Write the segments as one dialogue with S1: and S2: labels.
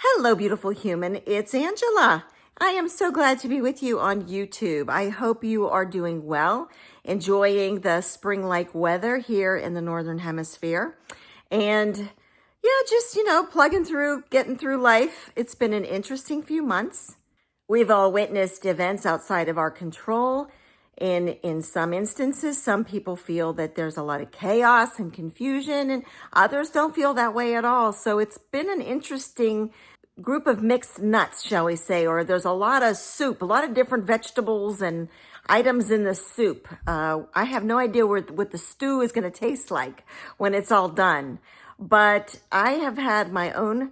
S1: Hello, beautiful human. It's Angela. I am so glad to be with you on YouTube. I hope you are doing well, enjoying the spring-like weather here in the Northern Hemisphere. And yeah, just, plugging through, getting through life. It's been an interesting few months. We've all witnessed events outside of our control. And in some instances, some people feel that there's a lot of chaos and confusion, and others don't feel that way at all. So it's been an interesting group of mixed nuts, shall we say, or there's a lot of soup, a lot of different vegetables and items in the soup. I have no idea what the stew is going to taste like when it's all done. But I have had my own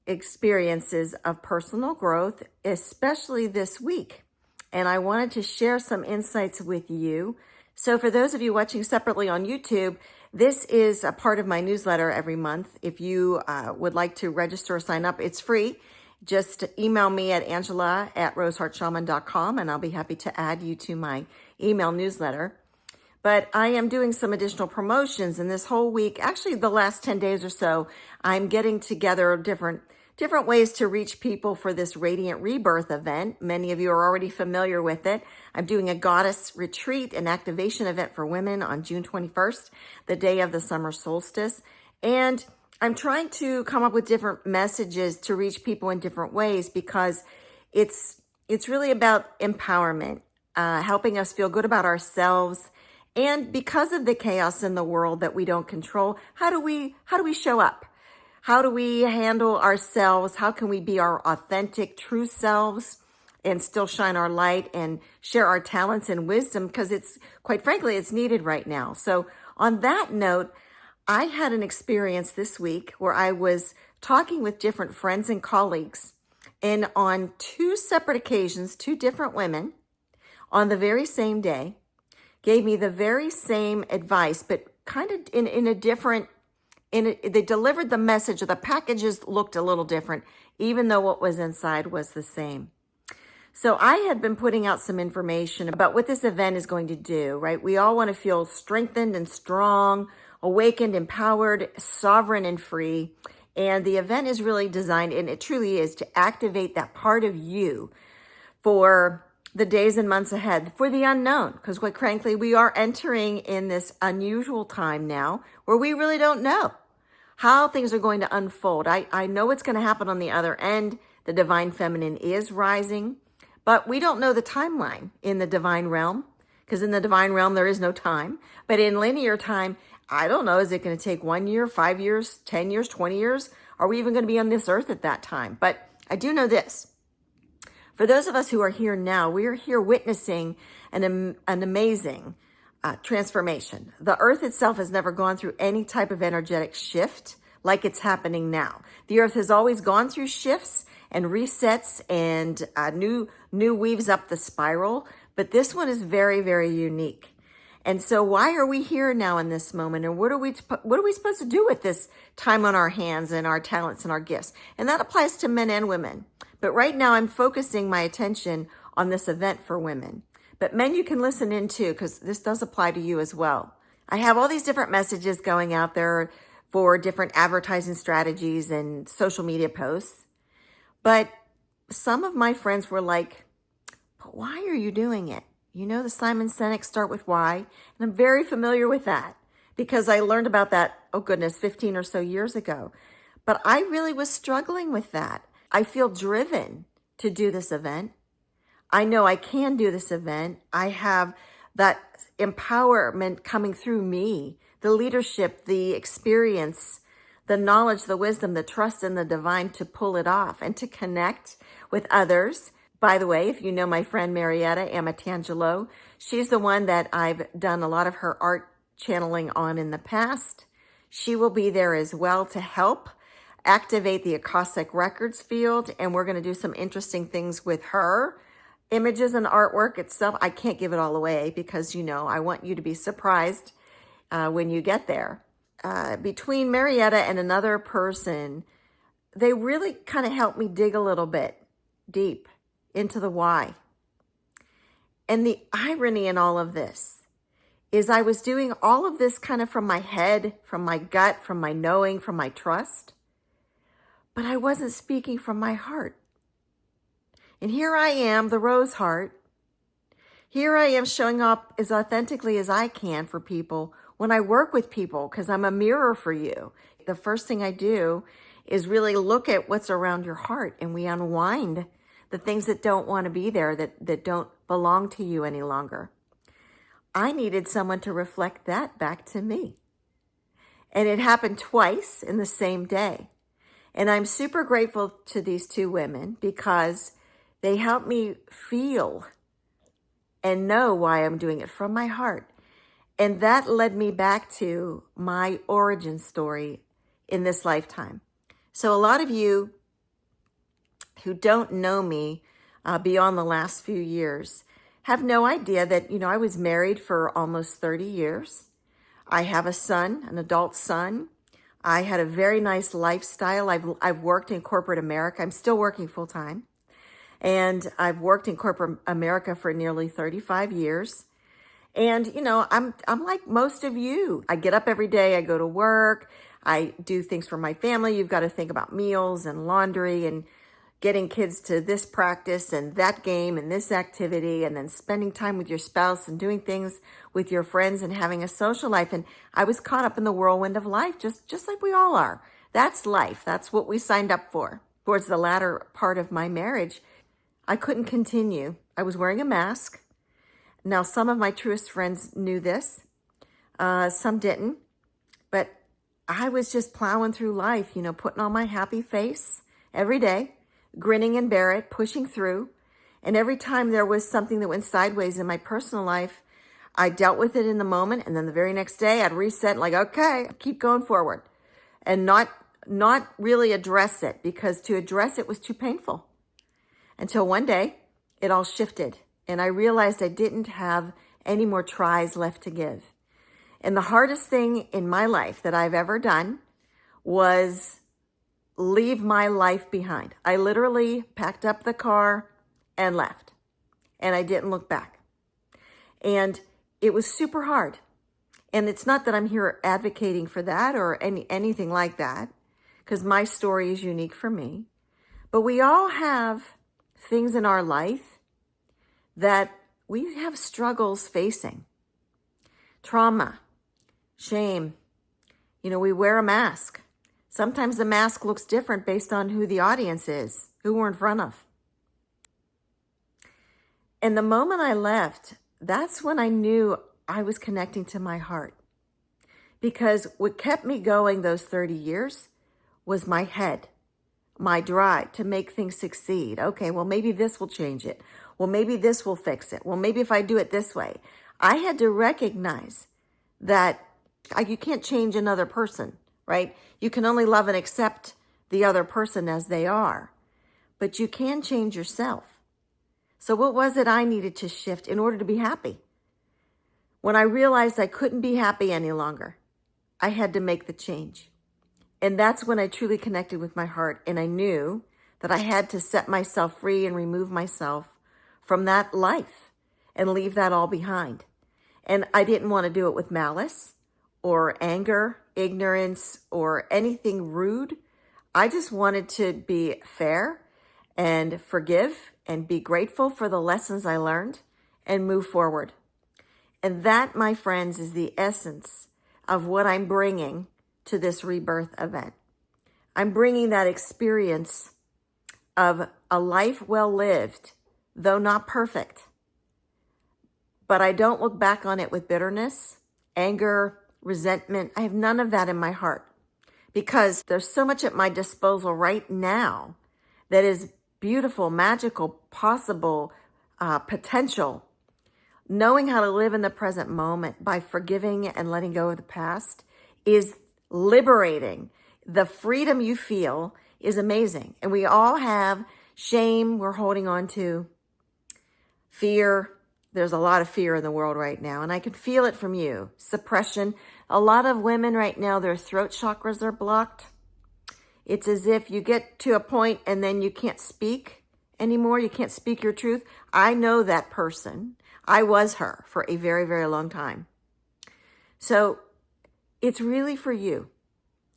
S1: experiences of personal growth, especially this week. And I wanted to share some insights with you. So for those of you watching separately on YouTube, this is a part of my newsletter every month. If you would like to register or sign up, it's free. Just email me at angela@roseheartshaman.com and I'll be happy to add you to my email newsletter. But I am doing some additional promotions, and this whole week, actually the last 10 days or so, I'm getting together different ways to reach people for this Radiant Rebirth event. Many of you are already familiar with it. I'm doing a goddess retreat, an activation event for women on June 21st, the day of the summer solstice. And I'm trying to come up with different messages to reach people in different ways, because it's really about empowerment, helping us feel good about ourselves. And because of the chaos in the world that we don't control, how do we show up? How do we handle ourselves? How can we be our authentic, true selves and still shine our light and share our talents and wisdom? Because quite frankly, it's needed right now. So on that note, I had an experience this week where I was talking with different friends and colleagues, and on two separate occasions, two different women on the very same day gave me the very same advice, but kind of in a different. They delivered the message, or the packages looked a little different, even though what was inside was the same. So I had been putting out some information about what this event is going to do, right? We all want to feel strengthened and strong, awakened, empowered, sovereign, and free. And the event is really designed, and it truly is, to activate that part of you for the days and months ahead, for the unknown, because quite frankly, we are entering in this unusual time now where we really don't know how things are going to unfold. I know what's going to happen on the other end. The divine feminine is rising, but we don't know the timeline in the divine realm, because in the divine realm, there is no time. But in linear time, I don't know, is it going to take 1 year, 5 years, 10 years, 20 years? Are we even going to be on this earth at that time? But I do know this. For those of us who are here now, we are here witnessing an amazing transformation. The earth itself has never gone through any type of energetic shift like it's happening now. The earth has always gone through shifts and resets and new weaves up the spiral, but this one is very, very unique. And so why are we here now in this moment? And what are we supposed to do with this time on our hands and our talents and our gifts? And that applies to men and women. But right now I'm focusing my attention on this event for women. But men, you can listen in too, because this does apply to you as well. I have all these different messages going out there for different advertising strategies and social media posts. But some of my friends were like, but why are you doing it? You know, the Simon Sinek start with why. And I'm very familiar with that because I learned about that, 15 or so years ago. But I really was struggling with that. I feel driven to do this event. I know I can do this event. I have that empowerment coming through me, the leadership, the experience, the knowledge, the wisdom, the trust in the divine to pull it off and to connect with others. By the way, if you know my friend Marietta Amatangelo, she's the one that I've done a lot of her art channeling on in the past. She will be there as well to help activate the Akashic Records field, and we're going to do some interesting things with her images and artwork itself. I can't give it all away because, I want you to be surprised when you get there. Between Marietta and another person, they really kind of helped me dig a little bit deep into the why. And the irony in all of this is I was doing all of this kind of from my head, from my gut, from my knowing, from my trust. but I wasn't speaking from my heart. And here I am, the rose heart. Here I am showing up as authentically as I can for people when I work with people, because I'm a mirror for you. The first thing I do is really look at what's around your heart, and we unwind the things that don't want to be there, that don't belong to you any longer. I needed someone to reflect that back to me. And it happened twice in the same day. And I'm super grateful to these two women because they helped me feel and know why I'm doing it from my heart. And that led me back to my origin story in this lifetime. So a lot of you who don't know me beyond the last few years have no idea that, I was married for almost 30 years. I have a son, an adult son. I had a very nice lifestyle. I've worked in corporate America. I'm still working full time. And I've worked in corporate America for nearly 35 years. And, I'm like most of you. I get up every day. I go to work. I do things for my family. You've got to think about meals and laundry and getting kids to this practice and that game and this activity, and then spending time with your spouse and doing things with your friends and having a social life. And I was caught up in the whirlwind of life, just like we all are. That's life. That's what we signed up for. Towards the latter part of my marriage, I couldn't continue. I was wearing a mask. Now, some of my truest friends knew this. Some didn't. But I was just plowing through life, putting on my happy face every day, grinning and bear it, pushing through. And every time there was something that went sideways in my personal life, I dealt with it in the moment. And then the very next day I'd reset, like, okay, keep going forward, and not really address it, because to address it was too painful. Until one day it all shifted and I realized I didn't have any more tries left to give. And the hardest thing in my life that I've ever done was leave my life behind. I literally packed up the car and left, and I didn't look back. And it was super hard. And it's not that I'm here advocating for that or anything like that, because my story is unique for me. But we all have things in our life that we have struggles facing. Trauma, shame. We wear a mask. Sometimes the mask looks different based on who the audience is, who we're in front of. And the moment I left, that's when I knew I was connecting to my heart. Because what kept me going those 30 years was my head, my drive to make things succeed. Okay, well, maybe this will change it. Well, maybe this will fix it. Well, maybe if I do it this way. I had to recognize that you can't change another person, right? You can only love and accept the other person as they are, but you can change yourself. So what was it I needed to shift in order to be happy? When I realized I couldn't be happy any longer, I had to make the change. And that's when I truly connected with my heart, and I knew that I had to set myself free and remove myself from that life and leave that all behind. And I didn't want to do it with malice or anger, ignorance, or anything rude. I just wanted to be fair and forgive and be grateful for the lessons I learned and move forward. And that, my friends, is the essence of what I'm bringing to this rebirth event. I'm bringing that experience of a life well lived, though not perfect. But I don't look back on it with bitterness, anger, resentment. I have none of that in my heart, because there's so much at my disposal right now that is beautiful, magical, possible, potential. Knowing how to live in the present moment by forgiving and letting go of the past is liberating. The freedom you feel is amazing. And we all have shame we're holding on to, fear. There's a lot of fear in the world right now, and I can feel it from you. Suppression. A lot of women right now, their throat chakras are blocked. It's as if you get to a point and then you can't speak anymore. You can't speak your truth. I know that person. I was her for a very, very long time. So it's really for you.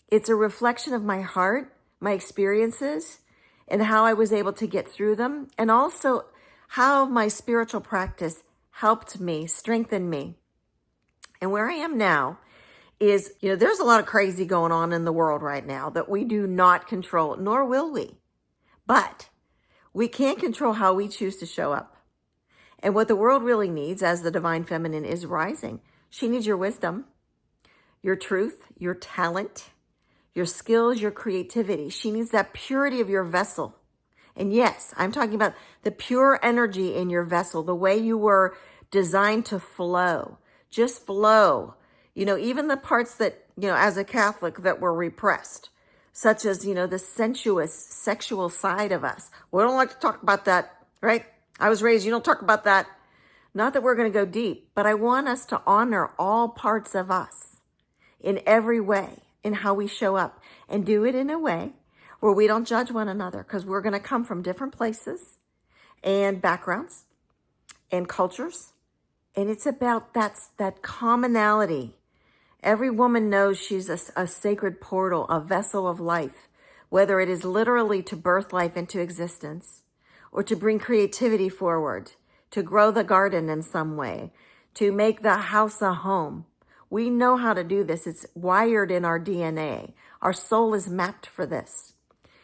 S1: It's a reflection of my heart, my experiences and how I was able to get through them, and also how my spiritual practice helped me, strengthened me. And where I am now is, there's a lot of crazy going on in the world right now that we do not control, nor will we. But we can control how we choose to show up. And what the world really needs, as the divine feminine is rising, she needs your wisdom, your truth, your talent, your skills, your creativity. She needs that purity of your vessel. And yes, I'm talking about the pure energy in your vessel, the way you were designed to flow. Just flow. Even the parts that, as a Catholic, that were repressed, such as, the sensuous, sexual side of us. We don't like to talk about that, right? I was raised, you don't talk about that. Not that we're going to go deep, but I want us to honor all parts of us in every way, in how we show up, and do it in a way where we don't judge one another, because we're going to come from different places and backgrounds and cultures. And it's about that commonality. Every woman knows she's a sacred portal, a vessel of life, whether it is literally to birth life into existence or to bring creativity forward, to grow the garden in some way, to make the house a home. We know how to do this. It's wired in our DNA. Our soul is mapped for this.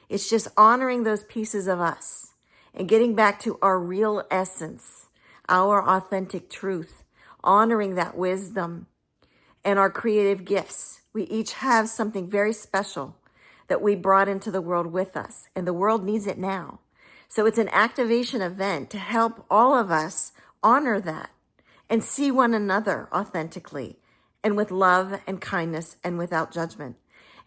S1: It's just honoring those pieces of us and getting back to our real essence, our authentic truth, honoring that wisdom and our creative gifts. We each have something very special that we brought into the world with us, and the world needs it now. So it's an activation event to help all of us honor that and see one another authentically and with love and kindness and without judgment.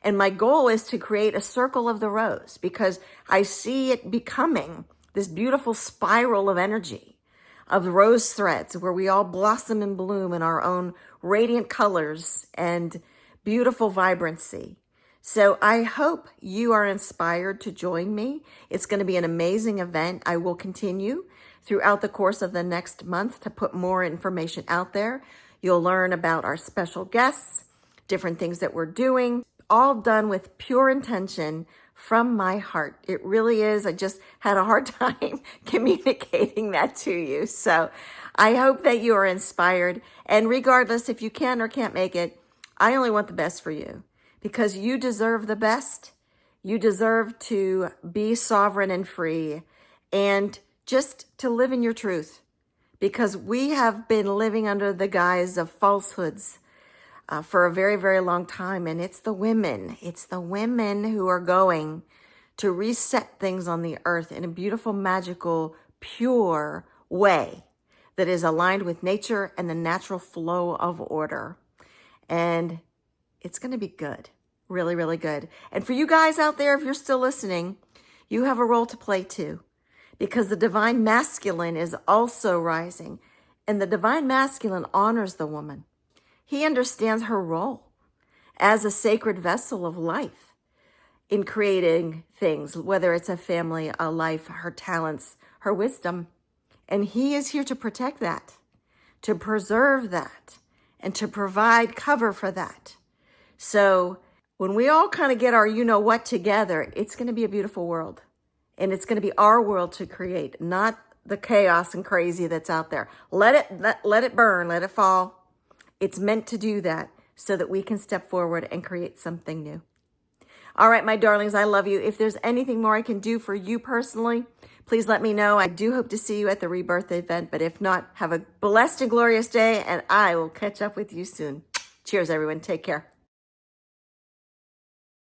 S1: And my goal is to create a circle of the rose, because I see it becoming this beautiful spiral of energy, of rose threads, where we all blossom and bloom in our own radiant colors and beautiful vibrancy. So I hope you are inspired to join me. It's going to be an amazing event. I will continue throughout the course of the next month to put more information out there. You'll learn about our special guests, different things that we're doing, all done with pure intention from my heart. It really is. I just had a hard time communicating that to you. So I hope that you are inspired. And regardless if you can or can't make it, I only want the best for you, because you deserve the best. You deserve to be sovereign and free and just to live in your truth, because we have been living under the guise of falsehoods for a very, very long time. And it's the women who are going to reset things on the earth in a beautiful, magical, pure way that is aligned with nature and the natural flow of order. And it's going to be good. Really, really good. And for you guys out there, if you're still listening, you have a role to play too, because the divine masculine is also rising, and the divine masculine honors the woman. He understands her role as a sacred vessel of life in creating things, whether it's a family, a life, her talents, her wisdom. And he is here to protect that, to preserve that, and to provide cover for that. So when we all kind of get our you-know-what together, it's going to be a beautiful world. And it's going to be our world to create, not the chaos and crazy that's out there. Let it burn, let it fall. It's meant to do that so that we can step forward and create something new. All right, my darlings, I love you. If there's anything more I can do for you personally, please let me know. I do hope to see you at the Rebirth event, but if not, have a blessed and glorious day, and I will catch up with you soon. Cheers, everyone. Take care.